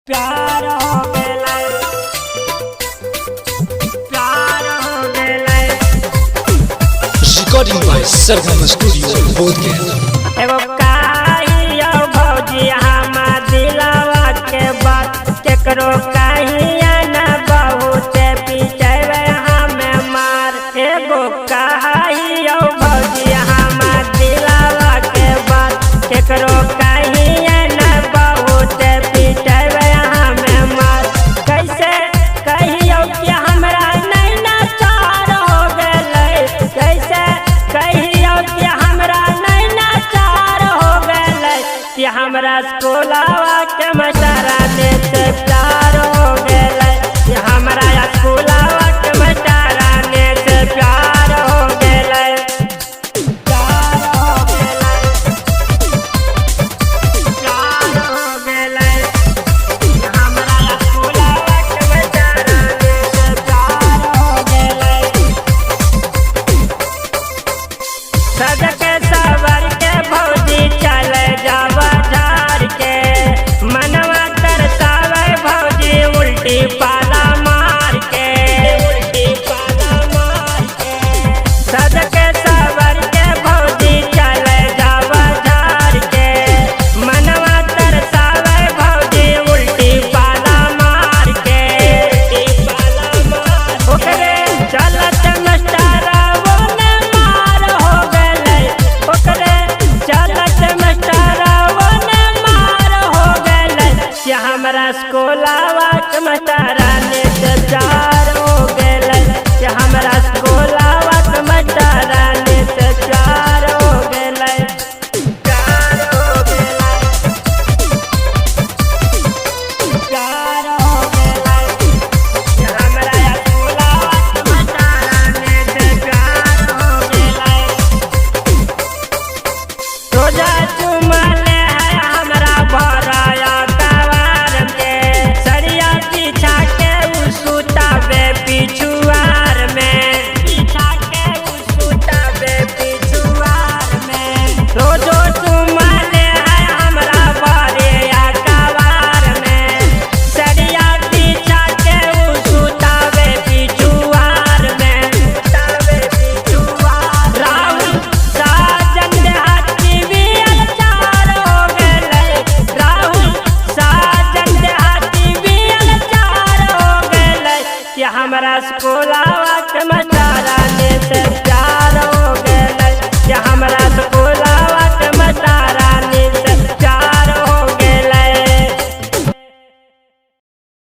प्यार हो गेलै, प्यार हो गेलै। Recording by Sargama Studio, Bodhgaya। एगो कहियो भौजी हमार दिलवा के बात केकरो कहिया न बहुत पीछे हमें मार। एगो कहियो भौजी हमार दिलवा के बात केकरो कहिया न बहुत पीछे हमें मार। कैसे कहियो कि हमरा नैना चार हो गेलै, कैसे कहियो कि हमरा नैना चार हो गेलै, कि हमरा स्कूलवा के मस्टरा ने से प्यार हो गेलै, कि हमरा स्कूलवा के मस्टरा ने से प्यार हो गेलै, प्यार हो गेलै, प्यार हो गेलै, कि हमरा स्कूलवा के मस्टरा ने से प्यार हो गेलै। सज के सवर के भौजी चले जावा झाड़ के, मनवा तरसावे भौजी उल्टी पाला मार के, उल्टी पाला मार के। सज के सवर के भौजी चले जावा झाड़ के, मनवा तरसावे भौजी उल्टी पाला मार के, उल्टी पाला मार। ओकरे चलत मस्टरवा ने मार हो गेलै, ओकरे चलत मस्टरवा ने मार हो गेलै, कि हमरा स्कूलवा के मस्टरा ने से प्यार हो गेलै, कि हमरा स्कूलवा के मस्टरा ने से प्यार हो गेलै, प्यार हो गेलै, प्यार हो गेलै, कि हमरा स्कूलवा के मस्टरा ने से प्यार हो गेलै। रोजा चुमले है हमरा भराया कवार में, सरिया पीछा के उ सुतावे पिछुआर में, पीछा के उ सुतावे पिछुआर में। रोजो चुमले है हमरा भराया कवार में, सरिया पीछा के उ सुतावे पिछुआर में, सुतावे पिछुआर। राहुल साजन देहाती भी अचार हो गेलै, राहुल साजन देहाती भी अचार हो गेलै, कि हमरा स्कूल